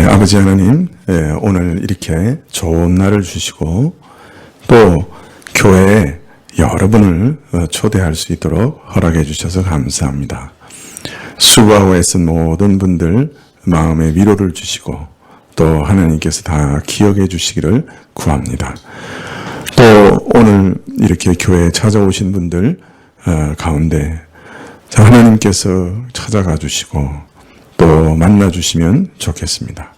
아버지 하나님, 오늘 이렇게 좋은 날을 주시고 또 교회에 여러분을 초대할 수 있도록 허락해 주셔서 감사합니다. 수고하고 애쓴 모든 분들 마음에 위로를 주시고 또 하나님께서 다 기억해 주시기를 구합니다. 또 오늘 이렇게 교회에 찾아오신 분들 가운데 하나님께서 찾아가 주시고 또 만나 주시면 좋겠습니다.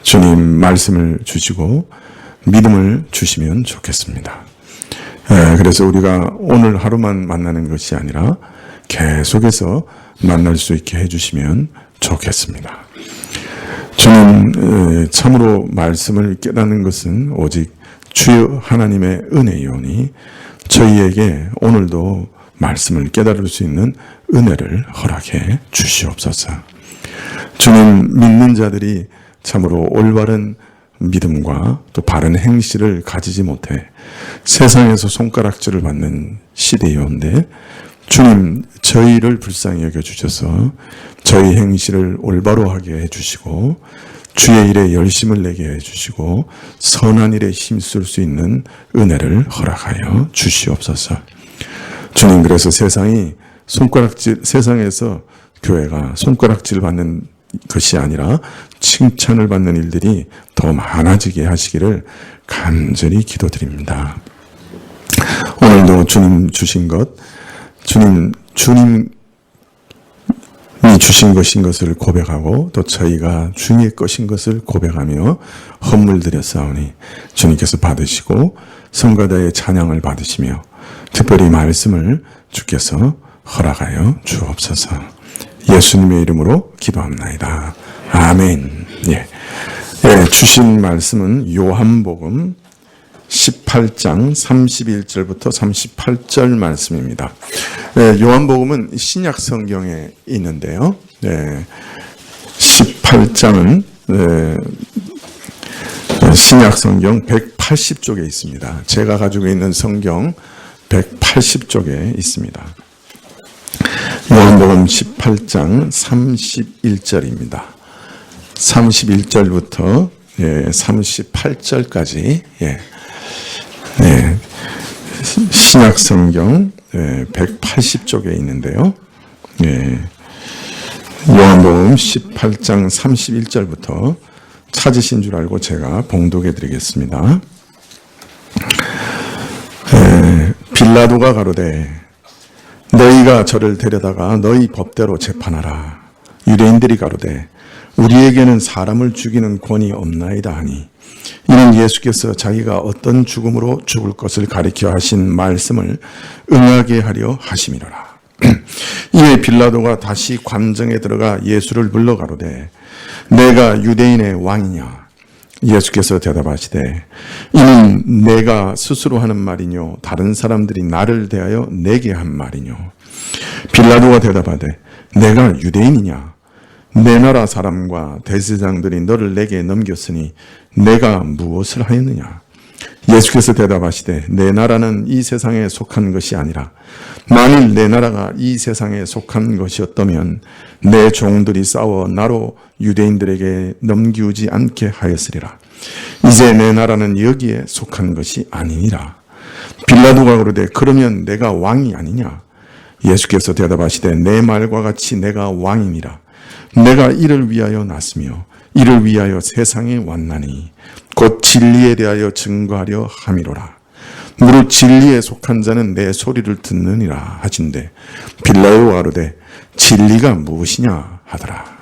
주님 말씀을 주시고 믿음을 주시면 좋겠습니다. 그래서 우리가 오늘 하루만 만나는 것이 아니라 계속해서 만날 수 있게 해주시면 좋겠습니다. 주님, 참으로 말씀을 깨닫는 것은 오직 주여 하나님의 은혜이오니 저희에게 오늘도 말씀을 깨달을 수 있는 은혜를 허락해 주시옵소서. 주님, 믿는 자들이 참으로 올바른 믿음과 또 바른 행실을 가지지 못해 세상에서 손가락질을 받는 시대이온데 주님, 저희를 불쌍히 여겨주셔서 저희 행실을 올바로 하게 해주시고 주의 일에 열심을 내게 해주시고 선한 일에 힘쓸 수 있는 은혜를 허락하여 주시옵소서. 주님, 그래서 세상에서 교회가 손가락질 받는 것이 아니라 칭찬을 받는 일들이 더 많아지게 하시기를 간절히 기도드립니다. 오늘도 주님 주신 것, 주님이 주신 것인 것을 고백하고 또 저희가 주님의 것인 것을 고백하며 헌물 드렸사오니 주님께서 받으시고 성가대의 찬양을 받으시며 특별히 말씀을 주께서 허락하여 주옵소서. 예수님의 이름으로 기도합나이다. 아멘. 주신 말씀은 요한복음 18장 31절부터 38절 말씀입니다. 요한복음은 신약 성경에 있는데요. 18장은 신약 성경 180쪽에 있습니다. 제가 가지고 있는 성경 180쪽에 있습니다. 요한복음 18장 31절입니다. 31절부터 38절까지 신약 성경 180쪽에 있는데요. 요한복음 18장 31절부터 찾으신 줄 알고 제가 봉독해 드리겠습니다. 빌라도가 가로되 너희가 저를 데려다가 너희 법대로 재판하라. 유대인들이 가로되 우리에게는 사람을 죽이는 권이 없나이다 하니 이는 예수께서 자기가 어떤 죽음으로 죽을 것을 가리켜 하신 말씀을 응하게 하려 하심이로라. 이에 빌라도가 다시 관정에 들어가 예수를 불러 가로되 내가 유대인의 왕이냐? 예수께서 대답하시되 이는 내가 스스로 하는 말이뇨 다른 사람들이 나를 대하여 내게 한 말이뇨. 빌라도가 대답하되 내가 유대인이냐? 내 나라 사람과 대제사장들이 너를 내게 넘겼으니 내가 무엇을 하였느냐? 예수께서 대답하시되 내 나라는 이 세상에 속한 것이 아니라 만일 내 나라가 이 세상에 속한 것이었다면 내 종들이 싸워 나로 유대인들에게 넘기우지 않게 하였으리라. 이제 내 나라는 여기에 속한 것이 아니니라. 빌라도가 그러되 그러면 내가 왕이 아니냐? 예수께서 대답하시되 내 말과 같이 내가 왕이니라. 내가 이를 위하여 났으며 이를 위하여 세상에 왔나니 곧 진리에 대하여 증거하려 함이로라. 무릇 진리에 속한 자는 내 소리를 듣느니라 하신대 빌라도가 가로되 진리가 무엇이냐 하더라.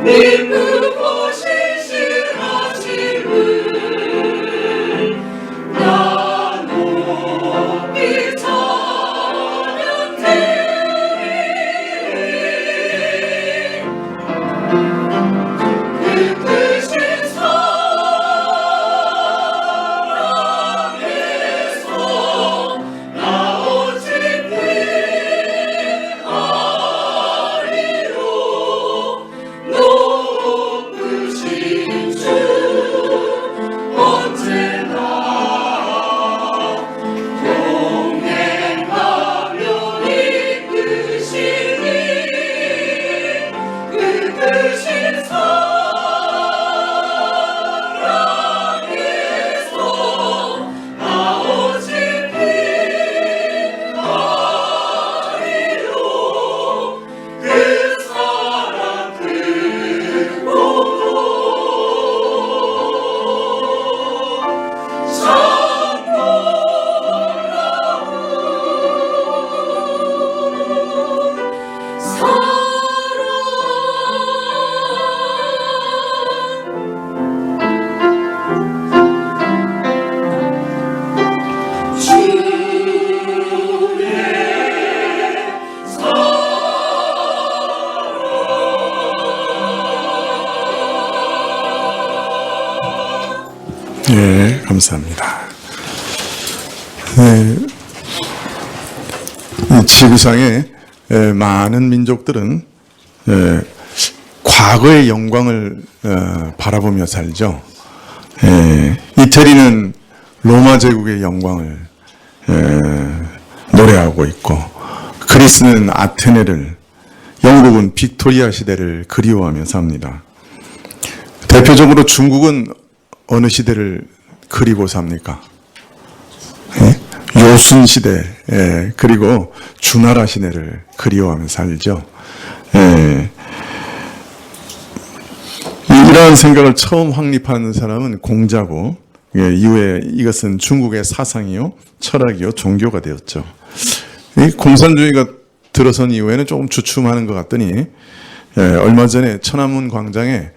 기쁘고 신실하심을 나 높이 찬양드리리. 그 크신 사랑에서 나 오직 피하리로. 높으신 주 언제나 동행하며 이끄시니. 그 크신 사랑에서 나 오직 피하리로. 그 사랑 듣고도 참 놀라운 사랑. 예, 감사합니다. 네, 이 지구상의 많은 민족들은 과거의 영광을 바라보며 살죠. 이태리는 로마 제국의 영광을 노래하고 있고, 그리스는 아테네를, 영국은 빅토리아 시대를 그리워하며 삽니다. 대표적으로 중국은 어느 시대를 그리고 삽니까? 요순 시대, 그리고 주나라 시대를 그리워하며 살죠. 이러한 생각을 처음 확립한 사람은 공자고, 이후에 이것은 중국의 사상이요, 철학이요, 종교가 되었죠. 이 공산주의가 들어선 이후에는 조금 주춤하는 것 같더니, 얼마 전에 천안문 광장에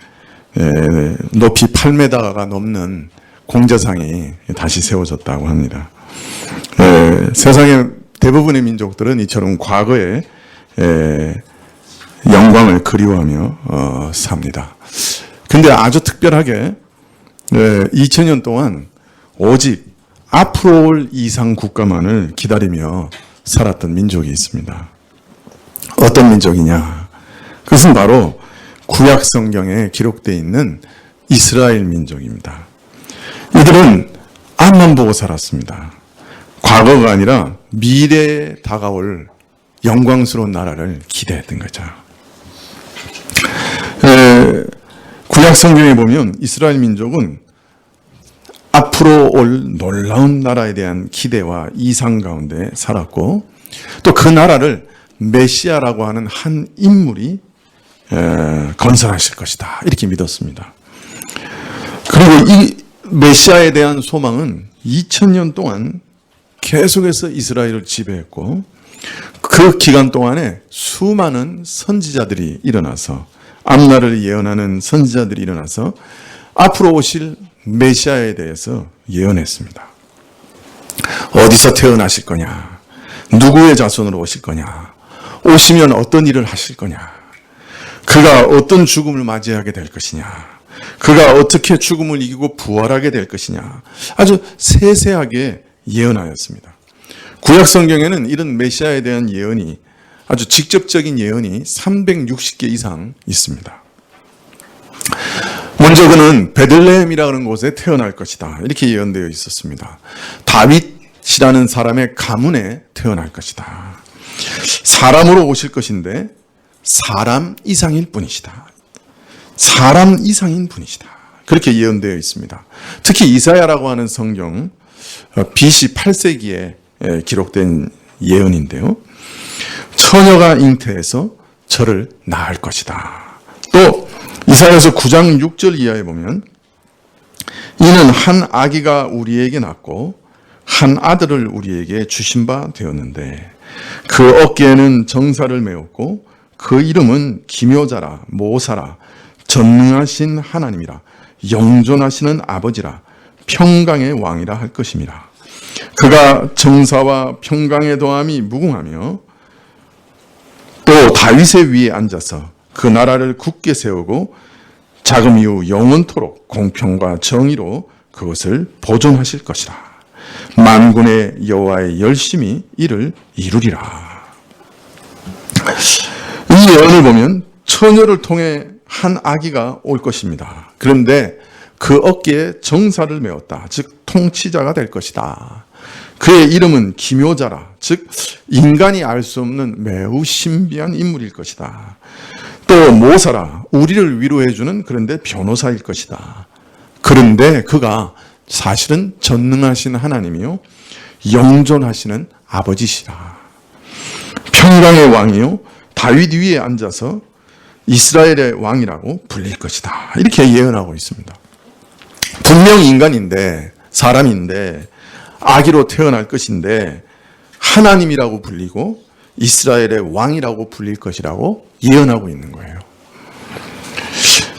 높이 8m가 넘는 공자상이 다시 세워졌다고 합니다. 세상의 대부분의 민족들은 이처럼 과거의 영광을 그리워하며 삽니다. 근데 아주 특별하게 2000년 동안 오직 앞으로 올 이상 국가만을 기다리며 살았던 민족이 있습니다. 어떤 민족이냐? 그것은 바로 구약 성경에 기록되어 있는 이스라엘 민족입니다. 이들은 앞만 보고 살았습니다. 과거가 아니라 미래에 다가올 영광스러운 나라를 기대했던 거죠. 구약 성경에 보면 이스라엘 민족은 앞으로 올 놀라운 나라에 대한 기대와 이상 가운데 살았고, 또 그 나라를 메시아라고 하는 한 인물이 건설하실 것이다, 이렇게 믿었습니다. 그리고 이 메시아에 대한 소망은 2000년 동안 계속해서 이스라엘을 지배했고, 그 기간 동안에 수많은 선지자들이 일어나서, 앞날을 예언하는 선지자들이 일어나서 앞으로 오실 메시아에 대해서 예언했습니다. 어디서 태어나실 거냐, 누구의 자손으로 오실 거냐, 오시면 어떤 일을 하실 거냐, 그가 어떤 죽음을 맞이하게 될 것이냐, 그가 어떻게 죽음을 이기고 부활하게 될 것이냐, 아주 세세하게 예언하였습니다. 구약 성경에는 이런 메시아에 대한 예언이, 아주 직접적인 예언이 360개 이상 있습니다. 먼저 그는 베들레헴이라는 곳에 태어날 것이다, 이렇게 예언되어 있었습니다. 다윗이라는 사람의 가문에 태어날 것이다. 사람으로 오실 것인데 사람 이상일 뿐이시다. 사람 이상인 분이시다, 그렇게 예언되어 있습니다. 특히 이사야라고 하는 성경, BC 8세기에 기록된 예언인데요. 처녀가 잉태해서 저를 낳을 것이다. 또 이사야서 9장 6절 이하에 보면, 이는 한 아기가 우리에게 낳고 한 아들을 우리에게 주신 바 되었는데 그 어깨에는 정사를 메었고 그 이름은 기묘자라, 모사라, 전능하신 하나님이라, 영존하시는 아버지라, 평강의 왕이라 할 것입니다. 그가 정사와 평강의 도함이 무궁하며 또 다윗의 위에 앉아서 그 나라를 굳게 세우고 자금 이후 영원토록 공평과 정의로 그것을 보존하실 것이라. 만군의 여호와의 열심히 이를 이루리라. 이 예언을 보면 처녀를 통해 한 아기가 올 것입니다. 그런데 그 어깨에 정사를 메웠다. 즉 통치자가 될 것이다. 그의 이름은 기묘자라. 즉 인간이 알 수 없는 매우 신비한 인물일 것이다. 또 모사라. 우리를 위로해주는 그런데 변호사일 것이다. 그런데 그가 사실은 전능하신 하나님이요 영존하시는 아버지시라. 평강의 왕이요 다윗 위에 앉아서 이스라엘의 왕이라고 불릴 것이다. 이렇게 예언하고 있습니다. 분명 인간인데, 사람인데, 아기로 태어날 것인데 하나님이라고 불리고 이스라엘의 왕이라고 불릴 것이라고 예언하고 있는 거예요.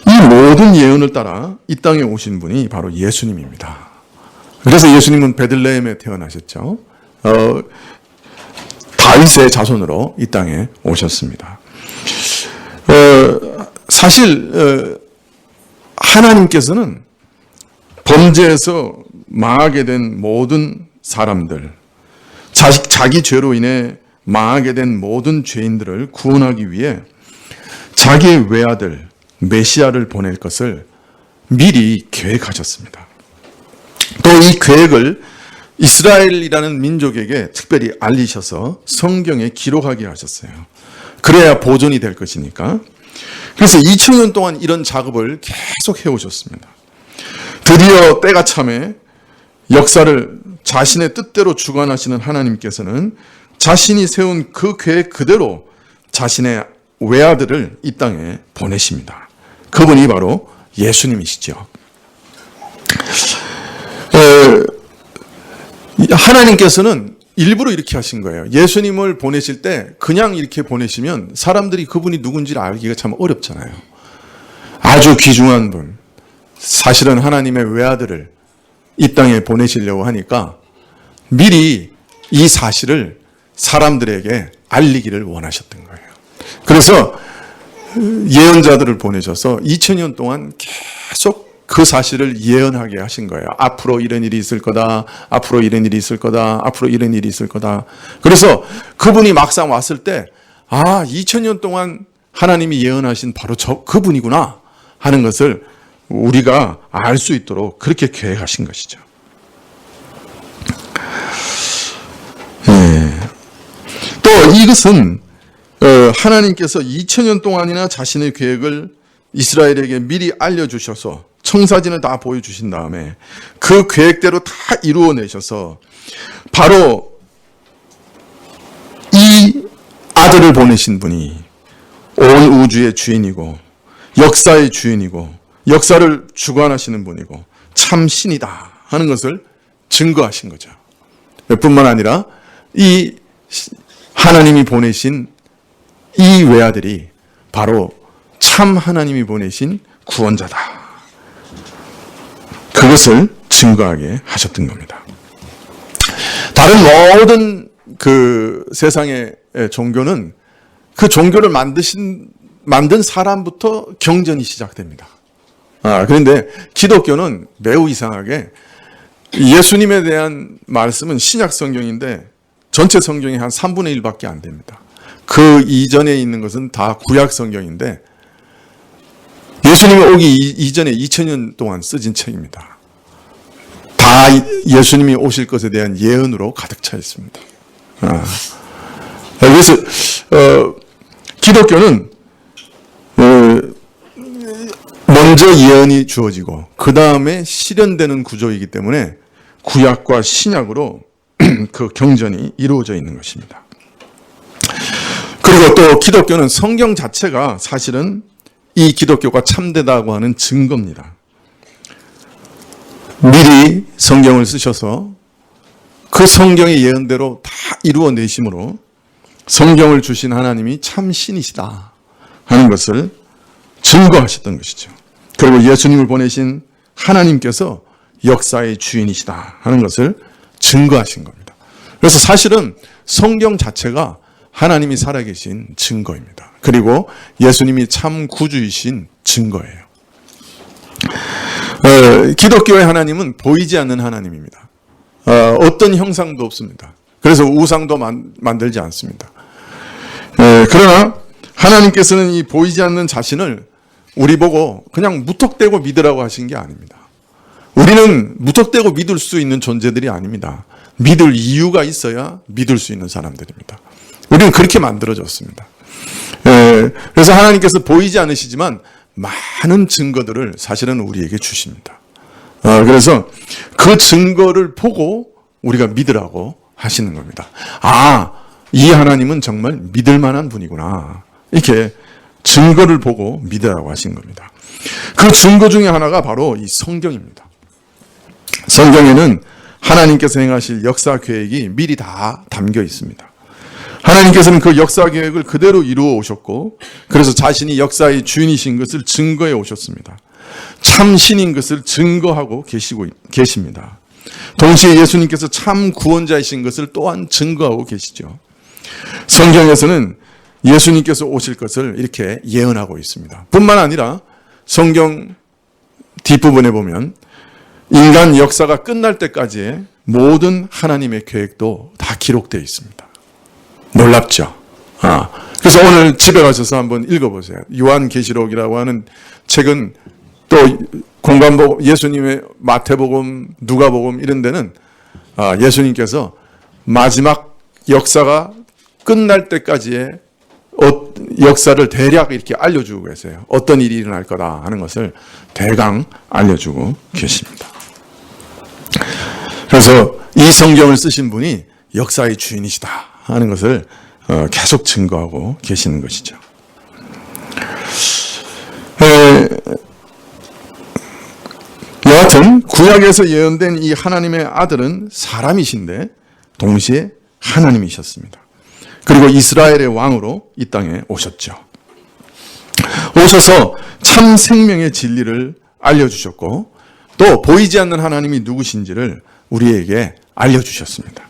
이 모든 예언을 따라 이 땅에 오신 분이 바로 예수님입니다. 그래서 예수님은 베들레헴에 태어나셨죠. 다윗의 자손으로 이 땅에 오셨습니다. 사실 하나님께서는 범죄에서 망하게 된 모든 사람들, 자기 죄로 인해 망하게 된 모든 죄인들을 구원하기 위해 자기의 외아들 메시아를 보낼 것을 미리 계획하셨습니다. 또 이 계획을 이스라엘이라는 민족에게 특별히 알리셔서 성경에 기록하게 하셨어요. 그래야 보존이 될 것이니까. 그래서 2000년 동안 이런 작업을 계속 해오셨습니다. 드디어 때가 참에 역사를 자신의 뜻대로 주관하시는 하나님께서는 자신이 세운 그 계획 그대로 자신의 외아들을 이 땅에 보내십니다. 그분이 바로 예수님이시죠. 하나님께서는 일부러 이렇게 하신 거예요. 예수님을 보내실 때 그냥 이렇게 보내시면 사람들이 그분이 누군지를 알기가 참 어렵잖아요. 아주 귀중한 분, 사실은 하나님의 외아들을 이 땅에 보내시려고 하니까 미리 이 사실을 사람들에게 알리기를 원하셨던 거예요. 그래서 예언자들을 보내셔서 2000년 동안 계속 그 사실을 예언하게 하신 거예요. 앞으로 이런 일이 있을 거다. 앞으로 이런 일이 있을 거다. 앞으로 이런 일이 있을 거다. 그래서 그분이 막상 왔을 때 2000년 동안 하나님이 예언하신 바로 그분이구나 하는 것을 우리가 알 수 있도록 그렇게 계획하신 것이죠. 또 이것은 하나님께서 2000년 동안이나 자신의 계획을 이스라엘에게 미리 알려주셔서 청사진을 다 보여주신 다음에 그 계획대로 다 이루어내셔서 바로 이 아들을 보내신 분이 온 우주의 주인이고 역사의 주인이고 역사를 주관하시는 분이고 참 신이다 하는 것을 증거하신 거죠. 뿐만 아니라 이 하나님이 보내신 이 외아들이 바로 참 하나님이 보내신 구원자다. 그것을 증거하게 하셨던 겁니다. 다른 모든 그 세상의 종교는 그 종교를 만든 사람부터 경전이 시작됩니다. 그런데 기독교는 매우 이상하게 예수님에 대한 말씀은 신약 성경인데 전체 성경이 한 3분의 1밖에 안 됩니다. 그 이전에 있는 것은 다 구약 성경인데 예수님이 오기 이전에 2000년 동안 쓰진 책입니다. 다 예수님이 오실 것에 대한 예언으로 가득 차 있습니다. 그래서 기독교는 먼저 예언이 주어지고 그 다음에 실현되는 구조이기 때문에 구약과 신약으로 그 경전이 이루어져 있는 것입니다. 그리고 또 기독교는 성경 자체가 사실은 이 기독교가 참되다고 하는 증거입니다. 미리 성경을 쓰셔서 그 성경의 예언대로 다 이루어내심으로 성경을 주신 하나님이 참 신이시다 하는 것을 증거하셨던 것이죠. 그리고 예수님을 보내신 하나님께서 역사의 주인이시다 하는 것을 증거하신 겁니다. 그래서 사실은 성경 자체가 하나님이 살아계신 증거입니다. 그리고 예수님이 참 구주이신 증거예요. 기독교의 하나님은 보이지 않는 하나님입니다. 어떤 형상도 없습니다. 그래서 우상도 만들지 않습니다. 그러나 하나님께서는 이 보이지 않는 자신을 우리 보고 그냥 무턱대고 믿으라고 하신 게 아닙니다. 우리는 무턱대고 믿을 수 있는 존재들이 아닙니다. 믿을 이유가 있어야 믿을 수 있는 사람들입니다. 우리는 그렇게 만들어졌습니다. 그래서 하나님께서 보이지 않으시지만 많은 증거들을 사실은 우리에게 주십니다. 그래서 그 증거를 보고 우리가 믿으라고 하시는 겁니다. 아, 이 하나님은 정말 믿을 만한 분이구나. 이렇게 증거를 보고 믿으라고 하신 겁니다. 그 증거 중에 하나가 바로 이 성경입니다. 성경에는 하나님께서 행하실 역사 계획이 미리 다 담겨 있습니다. 하나님께서는 그 역사 계획을 그대로 이루어 오셨고, 그래서 자신이 역사의 주인이신 것을 증거해 오셨습니다. 참 신인 것을 증거하고 계십니다. 동시에 예수님께서 참 구원자이신 것을 또한 증거하고 계시죠. 성경에서는 예수님께서 오실 것을 이렇게 예언하고 있습니다. 뿐만 아니라 성경 뒷부분에 보면 인간 역사가 끝날 때까지의 모든 하나님의 계획도 다 기록되어 있습니다. 놀랍죠? 그래서 오늘 집에 가셔서 한번 읽어보세요. 요한계시록이라고 하는 책은 또 공간복음, 예수님의 마태복음, 누가복음 이런 데는 예수님께서 마지막 역사가 끝날 때까지의 역사를 대략 이렇게 알려주고 계세요. 어떤 일이 일어날 거다 하는 것을 대강 알려주고 계십니다. 그래서 이 성경을 쓰신 분이 역사의 주인이시다 하는 것을 계속 증거하고 계시는 것이죠. 여하튼 구약에서 예언된 이 하나님의 아들은 사람이신데 동시에 하나님이셨습니다. 그리고 이스라엘의 왕으로 이 땅에 오셨죠. 오셔서 참 생명의 진리를 알려주셨고 또 보이지 않는 하나님이 누구신지를 우리에게 알려주셨습니다.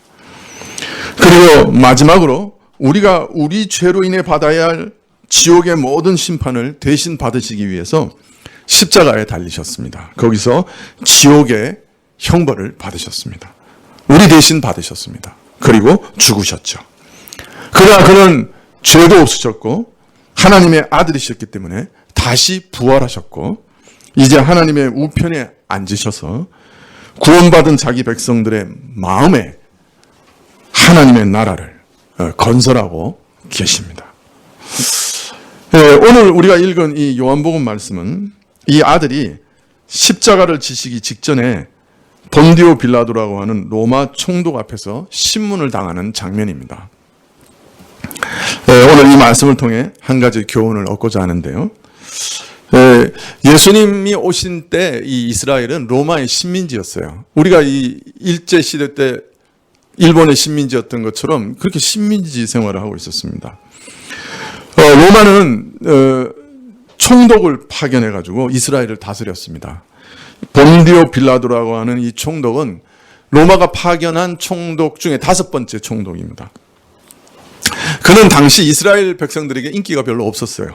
그리고 마지막으로 우리가 우리 죄로 인해 받아야 할 지옥의 모든 심판을 대신 받으시기 위해서 십자가에 달리셨습니다. 거기서 지옥의 형벌을 받으셨습니다. 우리 대신 받으셨습니다. 그리고 죽으셨죠. 그러나 그는 죄도 없으셨고 하나님의 아들이셨기 때문에 다시 부활하셨고 이제 하나님의 우편에 앉으셔서 구원받은 자기 백성들의 마음에 하나님의 나라를 건설하고 계십니다. 오늘 우리가 읽은 이 요한복음 말씀은 이 아들이 십자가를 지시기 직전에 본디오 빌라도라고 하는 로마 총독 앞에서 신문을 당하는 장면입니다. 오늘 이 말씀을 통해 한 가지 교훈을 얻고자 하는데요. 예수님이 오신 때 이 이스라엘은 로마의 식민지였어요. 우리가 이 일제 시대 때 일본의 식민지였던 것처럼 그렇게 식민지 생활을 하고 있었습니다. 로마는 총독을 파견해가지고 이스라엘을 다스렸습니다. 본디오 빌라도라고 하는 이 총독은 로마가 파견한 총독 중에 5번째 총독입니다. 그는 당시 이스라엘 백성들에게 인기가 별로 없었어요.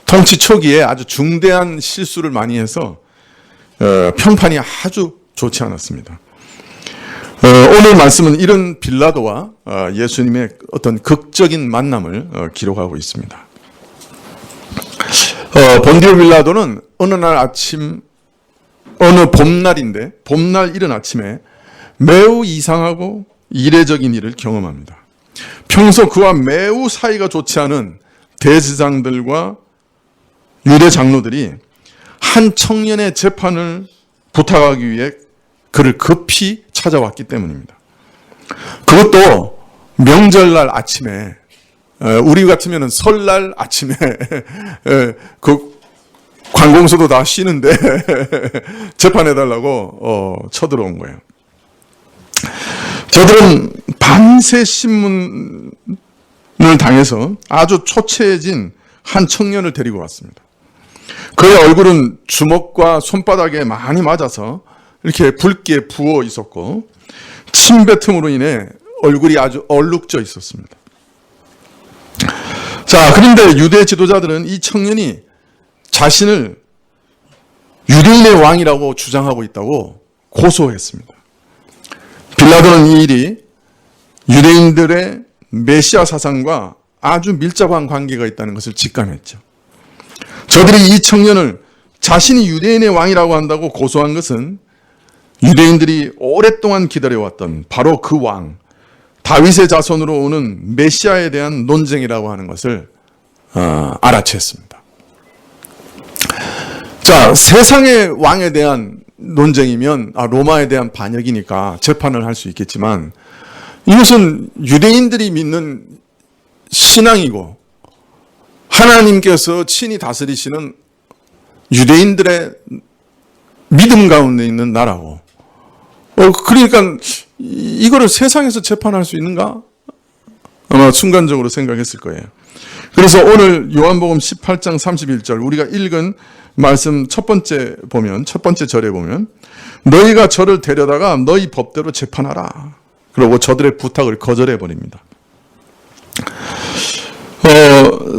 통치 초기에 아주 중대한 실수를 많이 해서 평판이 아주 좋지 않았습니다. 오늘 말씀은 이런 빌라도와 예수님의 어떤 극적인 만남을 기록하고 있습니다. 본디오 빌라도는 어느 봄날인데 봄날 이른 아침에 매우 이상하고 이례적인 일을 경험합니다. 평소 그와 매우 사이가 좋지 않은 대제사장들과 유대 장로들이 한 청년의 재판을 부탁하기 위해 그를 급히 찾아왔기 때문입니다. 그것도 명절날 아침에, 우리 같으면 설날 아침에 그 관공서도 다 쉬는데 재판해달라고 쳐들어온 거예요. 저들은 밤새 신문을 당해서 아주 초췌해진 한 청년을 데리고 왔습니다. 그의 얼굴은 주먹과 손바닥에 많이 맞아서 이렇게 붉게 부어 있었고 침뱉음으로 인해 얼굴이 아주 얼룩져 있었습니다. 자, 그런데 유대 지도자들은 이 청년이 자신을 유대인의 왕이라고 주장하고 있다고 고소했습니다. 빌라도는 이 일이 유대인들의 메시아 사상과 아주 밀접한 관계가 있다는 것을 직감했죠. 저들이 이 청년을 자신이 유대인의 왕이라고 한다고 고소한 것은 유대인들이 오랫동안 기다려왔던 바로 그 왕, 다윗의 자손으로 오는 메시아에 대한 논쟁이라고 하는 것을 알아챘습니다. 자, 세상의 왕에 대한 논쟁이면 로마에 대한 반역이니까 재판을 할 수 있겠지만 이것은 유대인들이 믿는 신앙이고 하나님께서 친히 다스리시는 유대인들의 믿음 가운데 있는 나라고 그러니까 이거를 세상에서 재판할 수 있는가? 아마 순간적으로 생각했을 거예요. 그래서 오늘 요한복음 18장 31절 우리가 읽은 말씀 첫 번째 절에 보면 너희가 저를 데려다가 너희 법대로 재판하라. 그리고 저들의 부탁을 거절해 버립니다.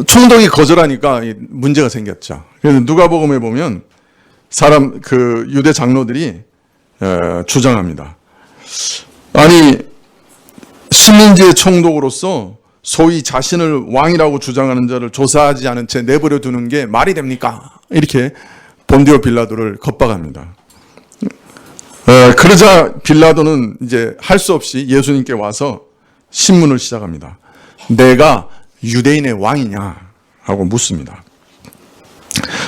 총독이 거절하니까 문제가 생겼죠. 그래서 누가복음에 보면 유대 장로들이 주장합니다. 아니 식민지의 총독으로서 소위 자신을 왕이라고 주장하는 자를 조사하지 않은 채 내버려 두는 게 말이 됩니까? 이렇게 본디오 빌라도를 겁박합니다. 그러자 빌라도는 이제 할 수 없이 예수님께 와서 신문을 시작합니다. 내가 유대인의 왕이냐? 하고 묻습니다.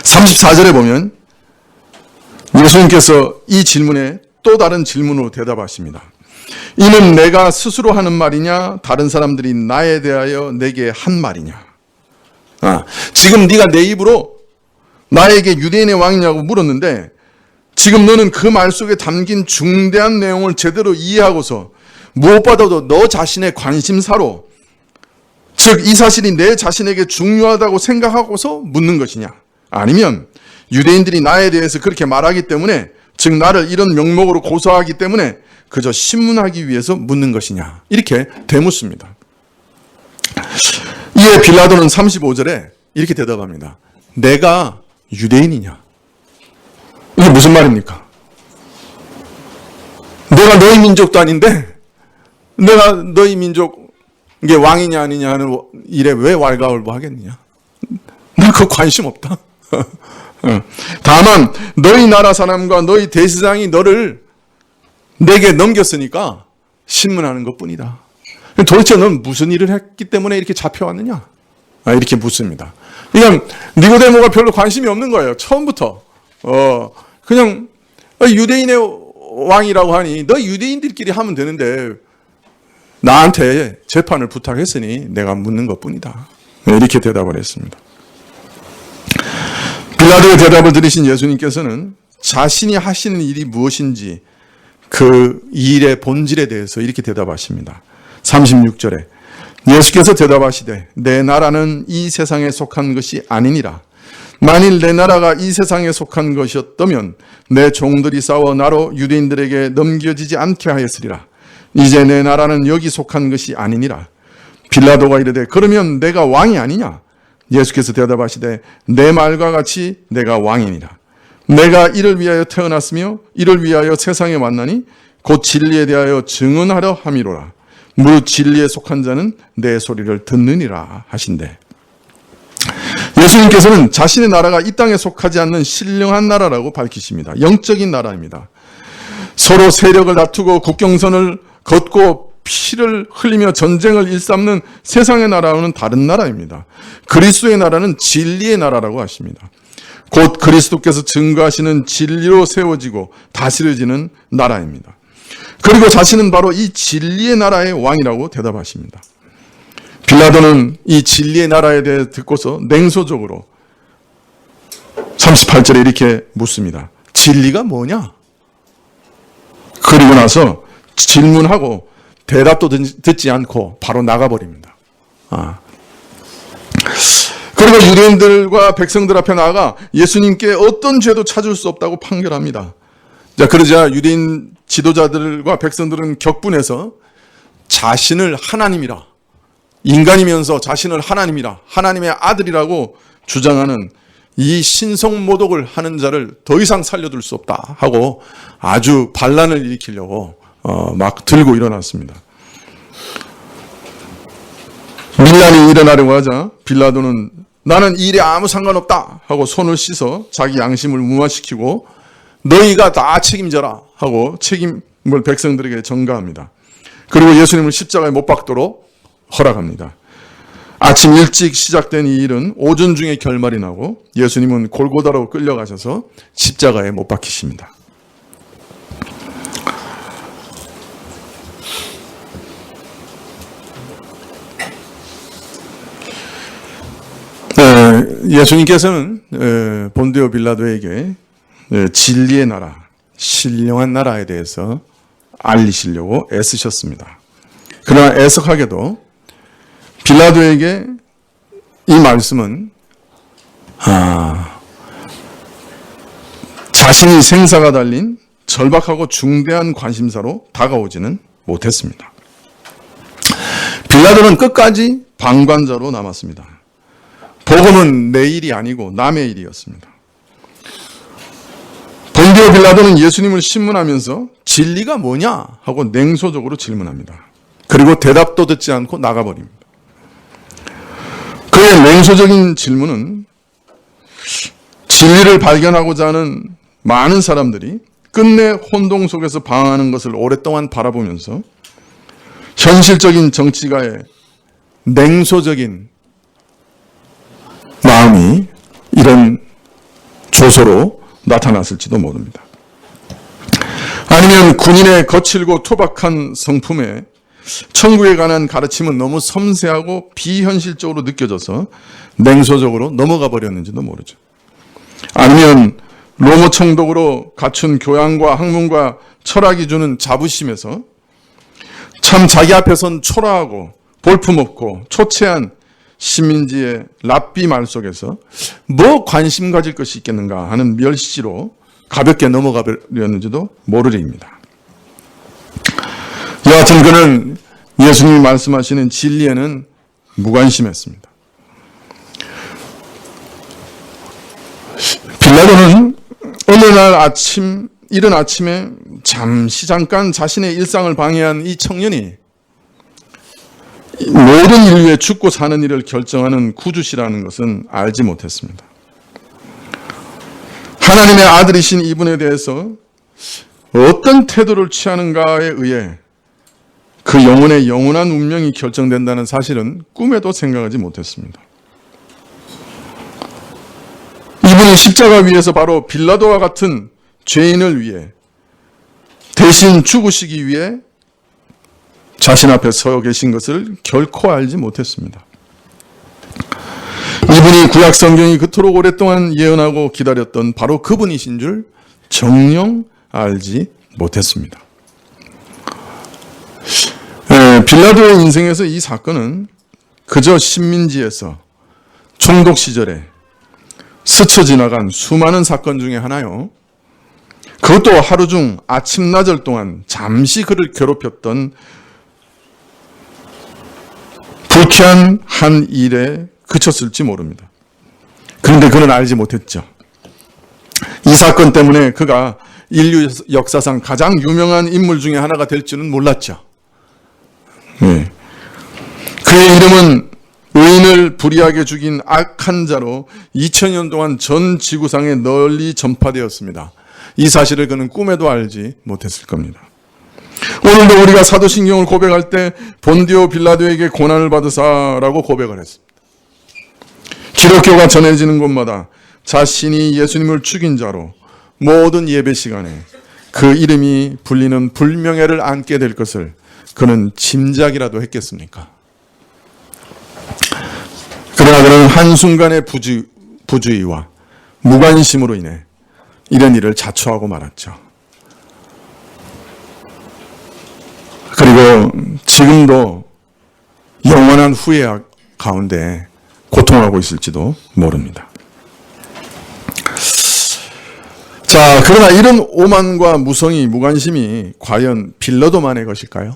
34절에 보면 예수님께서 이 질문에 또 다른 질문으로 대답하십니다. 이는 내가 스스로 하는 말이냐? 다른 사람들이 나에 대하여 내게 한 말이냐? 지금 네가 내 입으로 나에게 유대인의 왕이냐고 물었는데 지금 너는 그 말 속에 담긴 중대한 내용을 제대로 이해하고서 무엇보다도 너 자신의 관심사로 즉 이 사실이 내 자신에게 중요하다고 생각하고서 묻는 것이냐? 아니면 유대인들이 나에 대해서 그렇게 말하기 때문에 즉 나를 이런 명목으로 고소하기 때문에 그저 신문하기 위해서 묻는 것이냐? 이렇게 되묻습니다. 이에 빌라도는 35절에 이렇게 대답합니다. 내가 유대인이냐? 이게 무슨 말입니까? 내가 너희 민족도 아닌데 내가 너희 민족의 왕이냐 아니냐 하는 일에 왜 왈가왈부하겠느냐? 나 그거 관심 없다. 다만 너희 나라 사람과 너희 대제사장이 너를 내게 넘겼으니까 신문하는 것뿐이다. 도대체 넌 무슨 일을 했기 때문에 이렇게 잡혀왔느냐? 이렇게 묻습니다. 그냥 니고데모가 별로 관심이 없는 거예요. 처음부터 그냥 유대인의 왕이라고 하니 너 유대인들끼리 하면 되는데 나한테 재판을 부탁했으니 내가 묻는 것뿐이다. 이렇게 대답을 했습니다. 빌라도의 대답을 들으신 예수님께서는 자신이 하시는 일이 무엇인지 그 일의 본질에 대해서 이렇게 대답하십니다. 36절에 예수께서 대답하시되 내 나라는 이 세상에 속한 것이 아니니라. 만일 내 나라가 이 세상에 속한 것이었다면 내 종들이 싸워 나로 유대인들에게 넘겨지지 않게 하였으리라. 이제 내 나라는 여기 속한 것이 아니니라. 빌라도가 이르되 그러면 내가 왕이 아니냐? 예수께서 대답하시되 내 말과 같이 내가 왕이니라. 내가 이를 위하여 태어났으며 이를 위하여 세상에 왔나니 곧 진리에 대하여 증언하려 함이로라. 무릇 진리에 속한 자는 내 소리를 듣느니라 하신대. 예수님께서는 자신의 나라가 이 땅에 속하지 않는 신령한 나라라고 밝히십니다. 영적인 나라입니다. 서로 세력을 다투고 국경선을 걷고 피를 흘리며 전쟁을 일삼는 세상의 나라와는 다른 나라입니다. 그리스도의 나라는 진리의 나라라고 하십니다. 곧 그리스도께서 증거하시는 진리로 세워지고 다스려지는 나라입니다. 그리고 자신은 바로 이 진리의 나라의 왕이라고 대답하십니다. 빌라도는 이 진리의 나라에 대해 듣고서 냉소적으로 38절에 이렇게 묻습니다. 진리가 뭐냐? 그리고 나서 질문하고 대답도 듣지 않고 바로 나가버립니다. 그리고 유대인들과 백성들 앞에 나아가 예수님께 어떤 죄도 찾을 수 없다고 판결합니다. 자, 그러자 유대인 지도자들과 백성들은 격분해서 자신을 하나님이라, 인간이면서 자신을 하나님이라, 하나님의 아들이라고 주장하는 이 신성모독을 하는 자를 더 이상 살려둘 수 없다 하고 아주 반란을 일으키려고 막 들고 일어났습니다. 밀란이 일어나려고 하자 빌라도는 나는 이 일에 아무 상관없다 하고 손을 씻어 자기 양심을 무마시키고 너희가 다 책임져라 하고 책임을 백성들에게 전가합니다. 그리고 예수님을 십자가에 못 박도록 허락합니다. 아침 일찍 시작된 이 일은 오전 중에 결말이 나고 예수님은 골고다로 끌려가셔서 십자가에 못 박히십니다. 예수님께서는 본디오 빌라도에게 진리의 나라, 신령한 나라에 대해서 알리시려고 애쓰셨습니다. 그러나 애석하게도 빌라도에게 이 말씀은 자신이 생사가 달린 절박하고 중대한 관심사로 다가오지는 못했습니다. 빌라도는 끝까지 방관자로 남았습니다. 복음은 내 일이 아니고 남의 일이었습니다. 본디오 빌라도는 예수님을 신문하면서 진리가 뭐냐 하고 냉소적으로 질문합니다. 그리고 대답도 듣지 않고 나가버립니다. 그의 냉소적인 질문은 진리를 발견하고자 하는 많은 사람들이 끝내 혼동 속에서 방황하는 것을 오랫동안 바라보면서 현실적인 정치가의 냉소적인 마음이 이런 조소로 나타났을지도 모릅니다. 아니면 군인의 거칠고 투박한 성품에 천국에 관한 가르침은 너무 섬세하고 비현실적으로 느껴져서 냉소적으로 넘어가 버렸는지도 모르죠. 아니면 로마 총독으로 갖춘 교양과 학문과 철학이 주는 자부심에서 참 자기 앞에선 초라하고 볼품없고 초췌한 식민지의 랍비 말 속에서 뭐 관심 가질 것이 있겠는가 하는 멸시로 가볍게 넘어가 버렸는지도 모르리입니다. 여하튼 그는 예수님이 말씀하시는 진리에는 무관심했습니다. 빌라도는 어느 날 이른 아침에 잠깐 자신의 일상을 방해한 이 청년이 모든 인류의 죽고 사는 일을 결정하는 구주시라는 것은 알지 못했습니다. 하나님의 아들이신 이분에 대해서 어떤 태도를 취하는가에 의해 그 영혼의 영원한 운명이 결정된다는 사실은 꿈에도 생각하지 못했습니다. 이분이 십자가 위에서 바로 빌라도와 같은 죄인을 위해 대신 죽으시기 위해 자신 앞에 서 계신 것을 결코 알지 못했습니다. 이분이 구약 성경이 그토록 오랫동안 예언하고 기다렸던 바로 그분이신 줄 정녕 알지 못했습니다. 빌라도의 인생에서 이 사건은 그저 식민지에서 총독 시절에 스쳐 지나간 수많은 사건 중에 하나요. 그것도 하루 중 아침나절 동안 잠시 그를 괴롭혔던 불쾌한 한 일에 그쳤을지 모릅니다. 그런데 그는 알지 못했죠. 이 사건 때문에 그가 인류 역사상 가장 유명한 인물 중에 하나가 될 줄은 몰랐죠. 네. 그의 이름은 의인을 불의하게 죽인 악한 자로 2000년 동안 전 지구상에 널리 전파되었습니다. 이 사실을 그는 꿈에도 알지 못했을 겁니다. 오늘도 우리가 사도신경을 고백할 때 본디오 빌라도에게 고난을 받으사라고 고백을 했습니다. 기독교가 전해지는 곳마다 자신이 예수님을 죽인 자로 모든 예배 시간에 그 이름이 불리는 불명예를 안게 될 것을 그는 짐작이라도 했겠습니까? 그러나 그는 한순간의 부주의와 무관심으로 인해 이런 일을 자초하고 말았죠. 그리고 지금도 영원한 후회 가운데 고통하고 있을지도 모릅니다. 자, 그러나 이런 오만과 무성의, 무관심이 과연 빌라도만의 것일까요?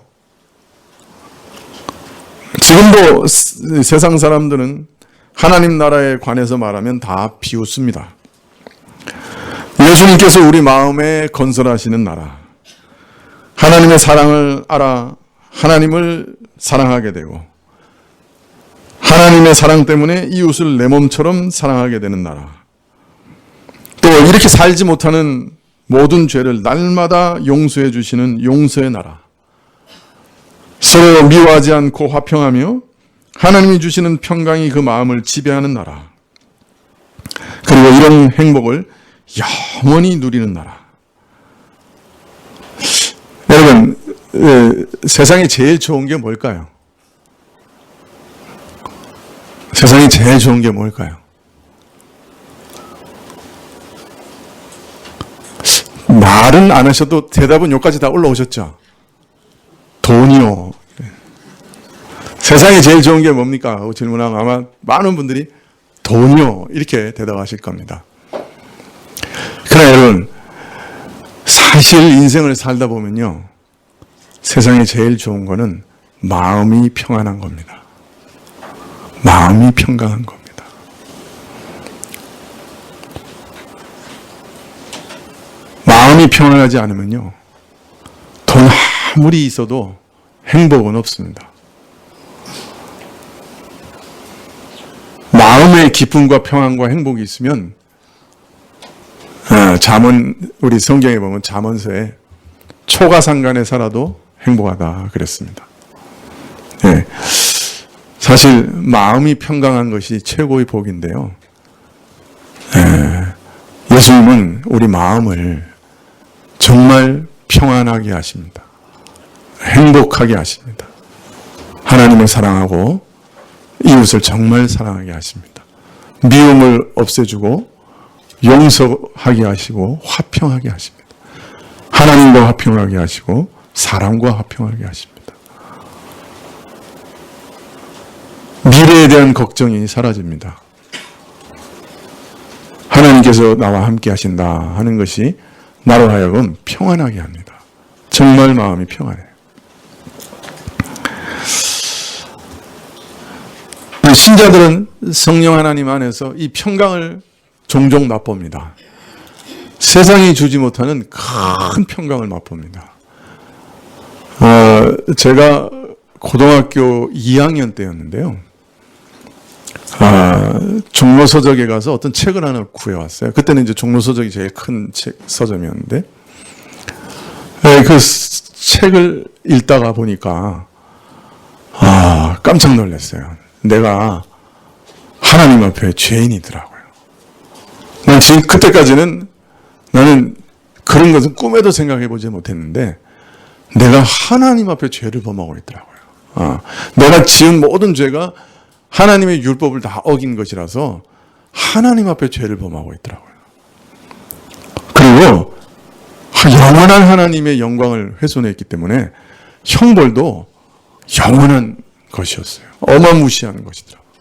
지금도 세상 사람들은 하나님 나라에 관해서 말하면 다 비웃습니다. 예수님께서 우리 마음에 건설하시는 나라, 하나님의 사랑을 알아 하나님을 사랑하게 되고 하나님의 사랑 때문에 이웃을 내 몸처럼 사랑하게 되는 나라, 또 이렇게 살지 못하는 모든 죄를 날마다 용서해 주시는 용서의 나라, 서로 미워하지 않고 화평하며 하나님이 주시는 평강이 그 마음을 지배하는 나라, 그리고 이런 행복을 영원히 누리는 나라. 여러분, 세상에 제일 좋은 게 뭘까요? 세상에 제일 좋은 게 뭘까요? 말은 안 하셔도 대답은 여기까지 다 올라오셨죠? 돈이요. 세상에 제일 좋은 게 뭡니까? 하고 질문하면 아마 많은 분들이 돈이요. 이렇게 대답하실 겁니다. 그러나 여러분, 사실 인생을 살다 보면요, 세상에 제일 좋은 거는 마음이 평안한 겁니다. 마음이 평강한 겁니다. 마음이 평안하지 않으면요, 돈 아무리 있어도 행복은 없습니다. 마음의 기쁨과 평안과 행복이 있으면, 우리 성경에 보면 잠언서에 초가상간에 살아도 행복하다 그랬습니다. 네. 사실 마음이 평강한 것이 최고의 복인데요. 예수님은 우리 마음을 정말 평안하게 하십니다. 행복하게 하십니다. 하나님을 사랑하고 이웃을 정말 사랑하게 하십니다. 미움을 없애주고 용서하게 하시고 화평하게 하십니다. 하나님과 화평하게 하시고 사람과 화평하게 하십니다. 미래에 대한 걱정이 사라집니다. 하나님께서 나와 함께 하신다 하는 것이 나로 하여금 평안하게 합니다. 정말 마음이 평안해요. 신자들은 성령 하나님 안에서 이 평강을 종종 맛봅니다. 세상이 주지 못하는 큰 평강을 맛봅니다. 제가 고등학교 2학년 때였는데요. 종로서적에 가서 어떤 책을 하나 구해왔어요. 그때는 이제 종로서적이 제일 큰 서점이었는데, 그 책을 읽다가 보니까, 깜짝 놀랐어요. 내가 하나님 앞에 죄인이더라고요. 난 지금 그때까지는 나는 그런 것은 꿈에도 생각해 보지 못했는데, 내가 하나님 앞에 죄를 범하고 있더라고요. 내가 지은 모든 죄가 하나님의 율법을 다 어긴 것이라서 하나님 앞에 죄를 범하고 있더라고요. 그리고 영원한 하나님의 영광을 훼손했기 때문에 형벌도 영원한 것이었어요. 어마무시한 것이더라고요.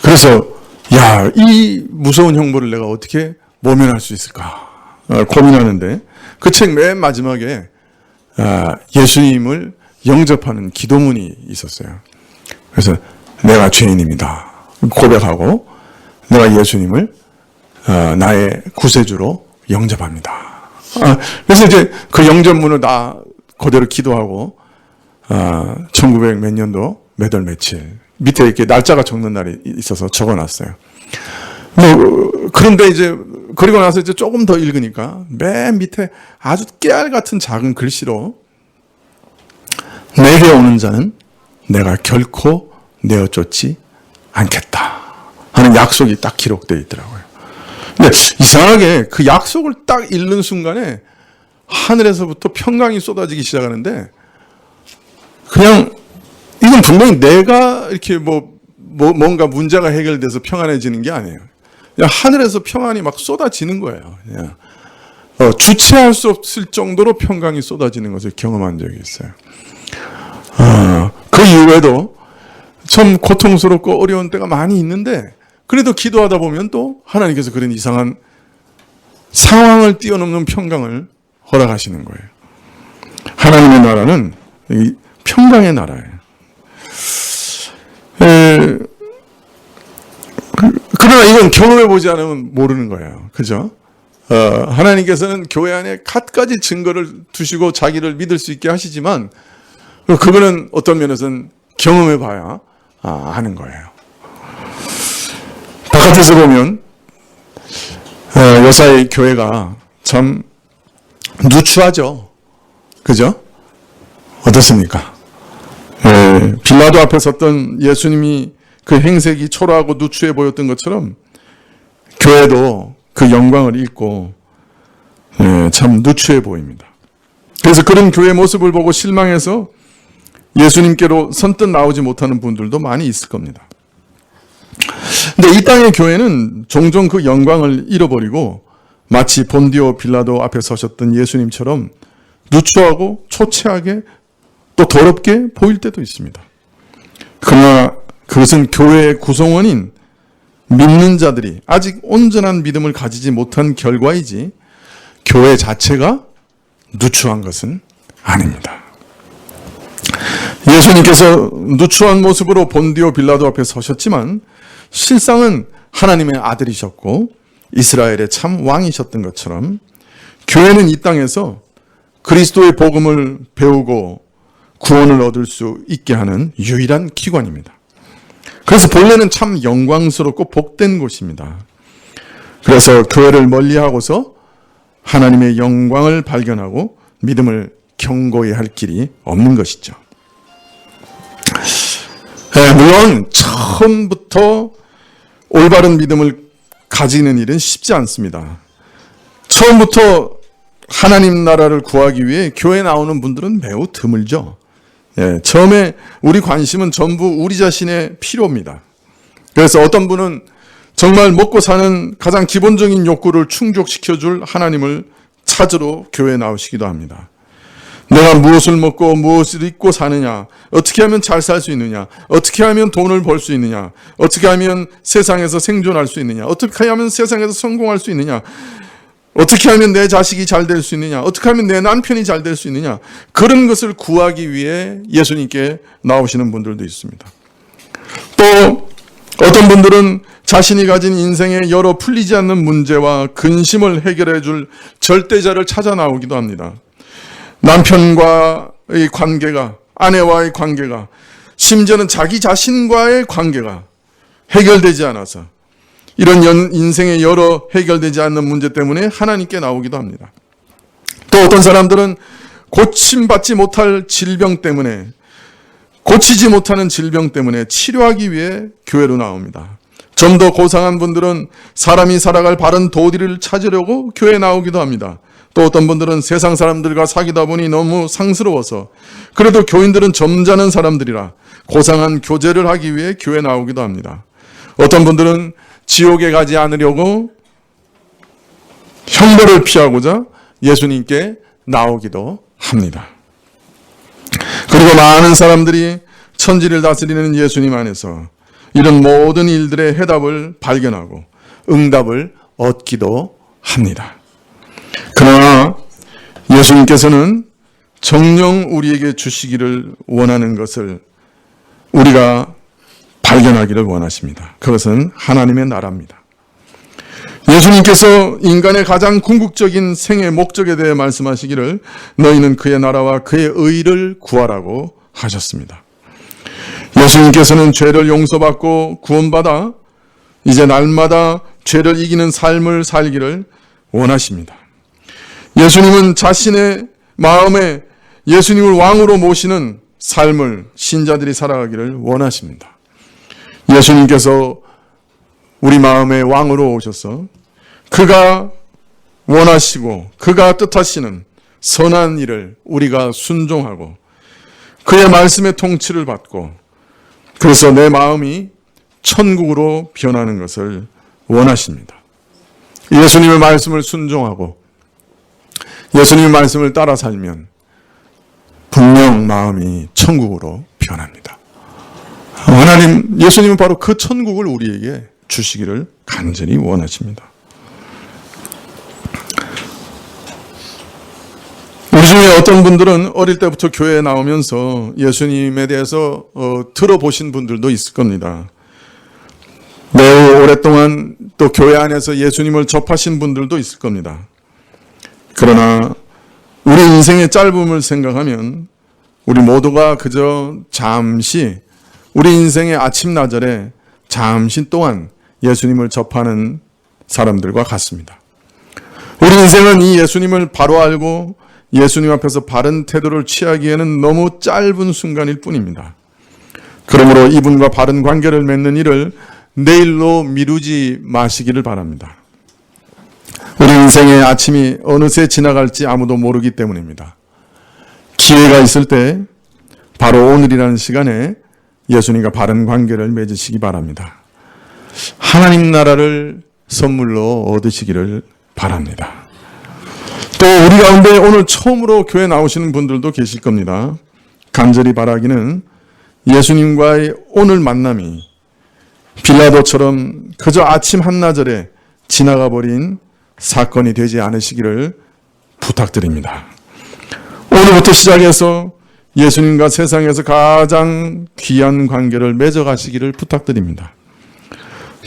그래서 이 무서운 형벌을 내가 어떻게 모면할 수 있을까 고민하는데, 그 책 맨 마지막에 예수님을 영접하는 기도문이 있었어요. 그래서 내가 죄인입니다 고백하고 내가 예수님을 나의 구세주로 영접합니다. 그래서 이제 그 영접문을 다 그대로 기도하고 1900 몇 년도 몇 월 며칠 밑에 이렇게 날짜가 적는 날이 있어서 적어놨어요. 그런데 이제 그리고 나서 이제 조금 더 읽으니까 맨 밑에 아주 깨알 같은 작은 글씨로 내게 오는 자는 내가 결코 내어 쫓지 않겠다 하는 약속이 딱 기록되어 있더라고요. 근데 이상하게 그 약속을 딱 읽는 순간에 하늘에서부터 평강이 쏟아지기 시작하는데, 그냥 이건 분명히 내가 이렇게 뭔가 문제가 해결돼서 평안해지는 게 아니에요. 그냥 하늘에서 평안이 막 쏟아지는 거예요. 주체할 수 없을 정도로 평강이 쏟아지는 것을 경험한 적이 있어요. 그 이후에도 참 고통스럽고 어려운 때가 많이 있는데 그래도 기도하다 보면 또 하나님께서 그런 이상한 상황을 뛰어넘는 평강을 허락하시는 거예요. 하나님의 나라는 이 평강의 나라예요. 그러나 이건 경험해보지 않으면 모르는 거예요. 그죠? 하나님께서는 교회 안에 갖가지 증거를 두시고 자기를 믿을 수 있게 하시지만 그거는 어떤 면에서는 경험해봐야 아는 거예요. 바깥에서 보면 요사이 교회가 참 누추하죠. 그죠? 어떻습니까? 빌라도 앞에 섰던 예수님이 그 행색이 초라하고 누추해 보였던 것처럼 교회도 그 영광을 잃고 참 누추해 보입니다. 그래서 그런 교회의 모습을 보고 실망해서 예수님께로 선뜻 나오지 못하는 분들도 많이 있을 겁니다. 근데 이 땅의 교회는 종종 그 영광을 잃어버리고 마치 본디오 빌라도 앞에 서셨던 예수님처럼 누추하고 초췌하게 또 더럽게 보일 때도 있습니다. 그러나 그것은 교회의 구성원인 믿는 자들이 아직 온전한 믿음을 가지지 못한 결과이지 교회 자체가 누추한 것은 아닙니다. 예수님께서 누추한 모습으로 본디오 빌라도 앞에 서셨지만 실상은 하나님의 아들이셨고 이스라엘의 참 왕이셨던 것처럼 교회는 이 땅에서 그리스도의 복음을 배우고 구원을 얻을 수 있게 하는 유일한 기관입니다. 그래서 본래는 참 영광스럽고 복된 곳입니다. 그래서 교회를 멀리하고서 하나님의 영광을 발견하고 믿음을 경고히 할 길이 없는 것이죠. 물론 처음부터 올바른 믿음을 가지는 일은 쉽지 않습니다. 처음부터 하나님 나라를 구하기 위해 교회에 나오는 분들은 매우 드물죠. 처음에 우리 관심은 전부 우리 자신의 필요입니다. 그래서 어떤 분은 정말 먹고 사는 가장 기본적인 욕구를 충족시켜줄 하나님을 찾으러 교회에 나오시기도 합니다. 내가 무엇을 먹고 무엇을 입고 사느냐, 어떻게 하면 잘 살 수 있느냐, 어떻게 하면 돈을 벌 수 있느냐, 어떻게 하면 세상에서 생존할 수 있느냐, 어떻게 하면 세상에서 성공할 수 있느냐, 어떻게 하면 내 자식이 잘 될 수 있느냐, 어떻게 하면 내 남편이 잘 될 수 있느냐, 그런 것을 구하기 위해 예수님께 나오시는 분들도 있습니다. 또 어떤 분들은 자신이 가진 인생의 여러 풀리지 않는 문제와 근심을 해결해 줄 절대자를 찾아 나오기도 합니다. 남편과의 관계가, 아내와의 관계가, 심지어는 자기 자신과의 관계가 해결되지 않아서 이런 인생의 여러 해결되지 않는 문제 때문에 하나님께 나오기도 합니다. 또 어떤 사람들은 고침받지 못할 질병 때문에, 고치지 못하는 질병 때문에 치료하기 위해 교회로 나옵니다. 좀 더 고상한 분들은 사람이 살아갈 바른 도리를 찾으려고 교회에 나오기도 합니다. 또 어떤 분들은 세상 사람들과 사귀다 보니 너무 상스러워서, 그래도 교인들은 점잖은 사람들이라 고상한 교제를 하기 위해 교회에 나오기도 합니다. 어떤 분들은 지옥에 가지 않으려고 형벌을 피하고자 예수님께 나오기도 합니다. 그리고 많은 사람들이 천지를 다스리는 예수님 안에서 이런 모든 일들의 해답을 발견하고 응답을 얻기도 합니다. 그러나 예수님께서는 정녕 우리에게 주시기를 원하는 것을 우리가 발견하기를 원하십니다. 그것은 하나님의 나라입니다. 예수님께서 인간의 가장 궁극적인 생애 목적에 대해 말씀하시기를 너희는 그의 나라와 그의 의를 구하라고 하셨습니다. 예수님께서는 죄를 용서받고 구원받아 이제 날마다 죄를 이기는 삶을 살기를 원하십니다. 예수님은 자신의 마음에 예수님을 왕으로 모시는 삶을 신자들이 살아가기를 원하십니다. 예수님께서 우리 마음의 왕으로 오셔서 그가 원하시고 그가 뜻하시는 선한 일을 우리가 순종하고 그의 말씀의 통치를 받고 그래서 내 마음이 천국으로 변하는 것을 원하십니다. 예수님의 말씀을 순종하고 예수님의 말씀을 따라 살면 분명 마음이 천국으로 피가 납니다. 하나님, 예수님은 바로 그 천국을 우리에게 주시기를 간절히 원하십니다. 우리 중에 어떤 분들은 어릴 때부터 교회에 나오면서 예수님에 대해서 들어보신 분들도 있을 겁니다. 매우 오랫동안 또 교회 안에서 예수님을 접하신 분들도 있을 겁니다. 그러나 우리 인생의 짧음을 생각하면 우리 모두가 그저 잠시 우리 인생의 아침나절에 잠시 동안 예수님을 접하는 사람들과 같습니다. 우리 인생은 이 예수님을 바로 알고 예수님 앞에서 바른 태도를 취하기에는 너무 짧은 순간일 뿐입니다. 그러므로 이분과 바른 관계를 맺는 일을 내일로 미루지 마시기를 바랍니다. 우리 인생의 아침이 어느새 지나갈지 아무도 모르기 때문입니다. 기회가 있을 때 바로 오늘이라는 시간에 예수님과 바른 관계를 맺으시기 바랍니다. 하나님 나라를 선물로 얻으시기를 바랍니다. 또 우리 가운데 오늘 처음으로 교회 나오시는 분들도 계실 겁니다. 간절히 바라기는 예수님과의 오늘 만남이 빌라도처럼 그저 아침 한나절에 지나가 버린 사건이 되지 않으시기를 부탁드립니다. 오늘부터 시작해서 예수님과 세상에서 가장 귀한 관계를 맺어가시기를 부탁드립니다.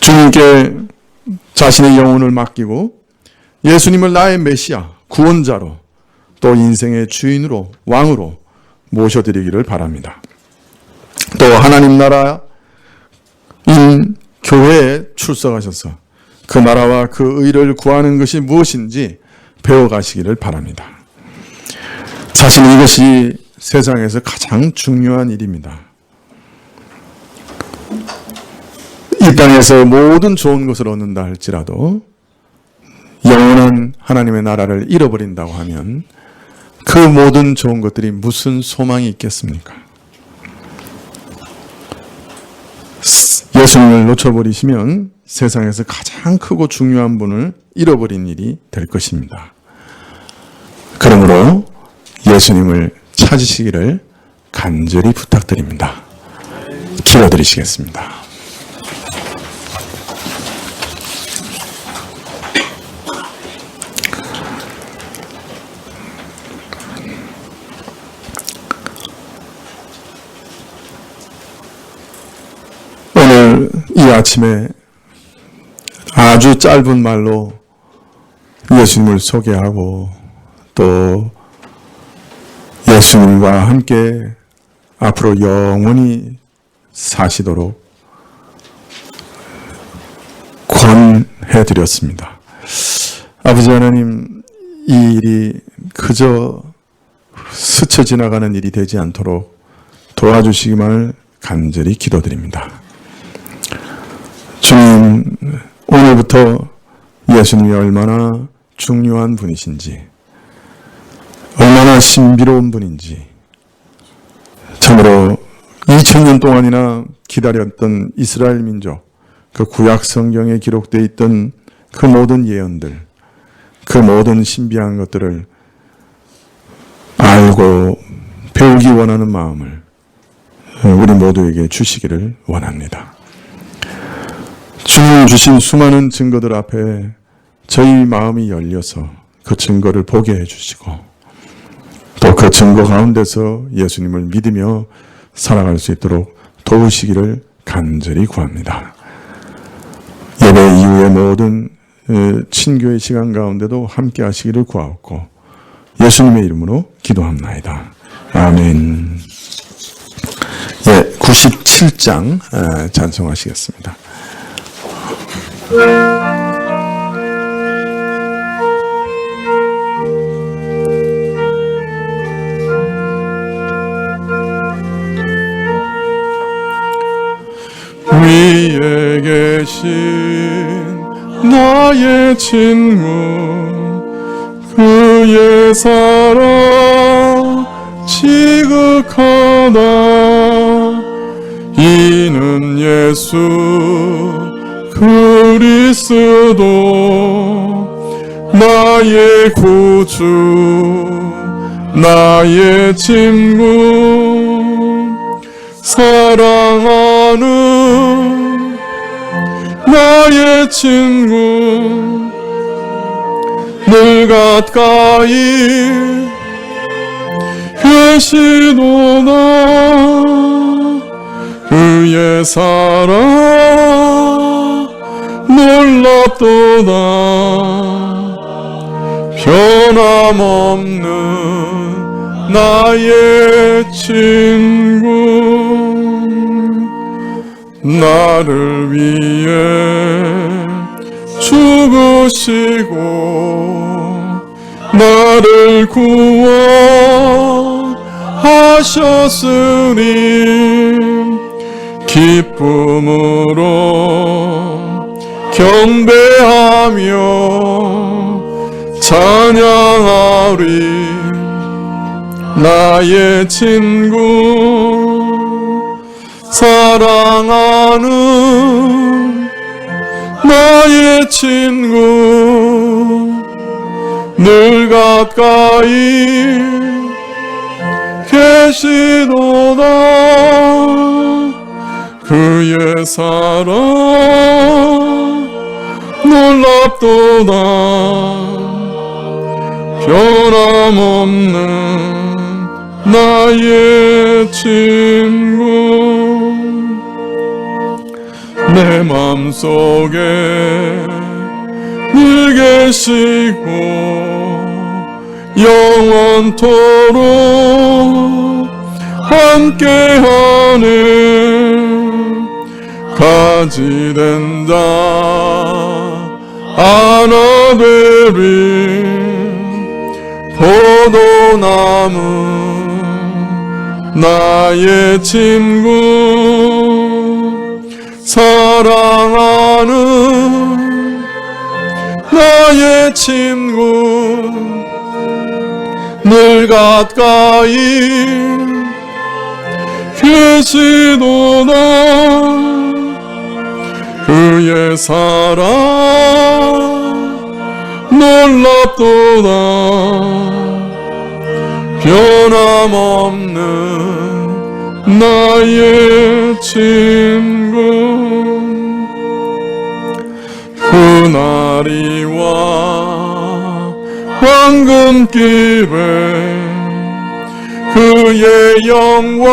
주님께 자신의 영혼을 맡기고 예수님을 나의 메시아, 구원자로 또 인생의 주인으로 왕으로 모셔드리기를 바랍니다. 또 하나님 나라인 교회에 출석하셔서 그 나라와 그 의를 구하는 것이 무엇인지 배워가시기를 바랍니다. 사실 이것이 세상에서 가장 중요한 일입니다. 이 땅에서 모든 좋은 것을 얻는다 할지라도 영원한 하나님의 나라를 잃어버린다고 하면 그 모든 좋은 것들이 무슨 소망이 있겠습니까? 예수님을 놓쳐버리시면 세상에서 가장 크고 중요한 분을 잃어버린 일이 될 것입니다. 그러므로 예수님을 찾으시기를 간절히 부탁드립니다. 기도드리시겠습니다. 오늘 이 아침에 아주 짧은 말로 예수님을 소개하고 또 예수님과 함께 앞으로 영원히 사시도록 권해드렸습니다. 아버지 하나님, 이 일이 그저 스쳐 지나가는 일이 되지 않도록 도와주시기만을 간절히 기도드립니다. 주님, 오늘부터 예수님이 얼마나 중요한 분이신지, 얼마나 신비로운 분인지, 참으로 2000년 동안이나 기다렸던 이스라엘 민족, 그 구약 성경에 기록되어 있던 그 모든 예언들, 그 모든 신비한 것들을 알고 배우기 원하는 마음을 우리 모두에게 주시기를 원합니다. 주님 주신 수많은 증거들 앞에 저희 마음이 열려서 그 증거를 보게 해주시고 또 그 증거 가운데서 예수님을 믿으며 살아갈 수 있도록 도우시기를 간절히 구합니다. 예배 이후의 모든 친교의 시간 가운데도 함께 하시기를 구하옵고 예수님의 이름으로 기도합나이다. 아멘. 97장 찬송하시겠습니다. 위에 계신 나의 친구 그의 사랑 지극하다. 이는 예수 그리스도 나의 구주 나의 친구 사랑하는 나의 친구 늘 가까이 계시도다. 그의 사랑 놀랍도다. 변함없는 나의 친구 나를 위해 죽으시고 나를 구원하셨으니 기쁨으로 경배하며 찬양하리. 나의 친구 사랑하는 나의 친구 늘 가까이 계시도다. 그의 사랑 놀랍도다. 변함없는 나의 친구 내 맘속에 늘 계시고 영원토록 함께하는 가지된 자 하나 되리. 포도나무 나의 친구 사랑하는 나의 친구 늘 가까이 계시도다. 그의 사랑 놀랍도다. 변함없는 나의 친구 그날이와 황금길에 그의 영광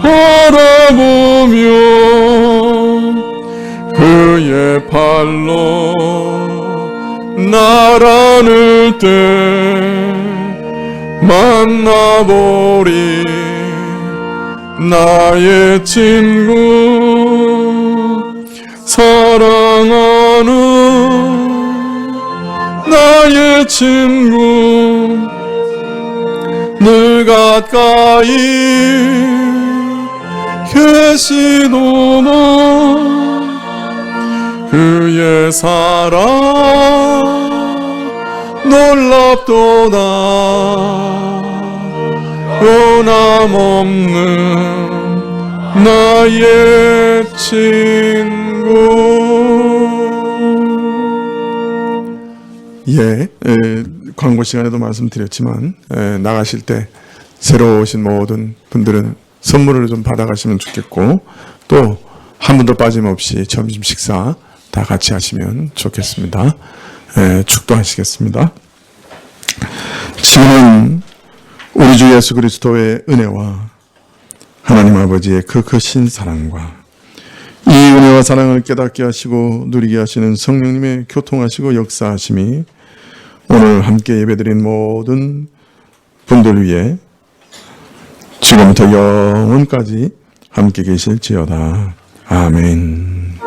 바라보며 그의 팔로 날 안을 때 만나보리. 나의 친구 사랑하는 나의 친구 늘 가까이 계시도다. 그의 사랑 놀랍도다. 변함없는 나의 친구. 광고 시간에도 말씀드렸지만 나가실 때 새로 오신 모든 분들은 선물을 좀 받아가시면 좋겠고 또 한 분도 빠짐없이 점심 식사 다 같이 하시면 좋겠습니다. 축도하시겠습니다. 지금은 우리 주 예수 그리스도의 은혜와 하나님 아버지의 그 크신 사랑과 이 은혜와 사랑을 깨닫게 하시고 누리게 하시는 성령님의 교통하시고 역사하심이 오늘 함께 예배드린 모든 분들 위해 지금부터 영원까지 함께 계실지어다. 아멘.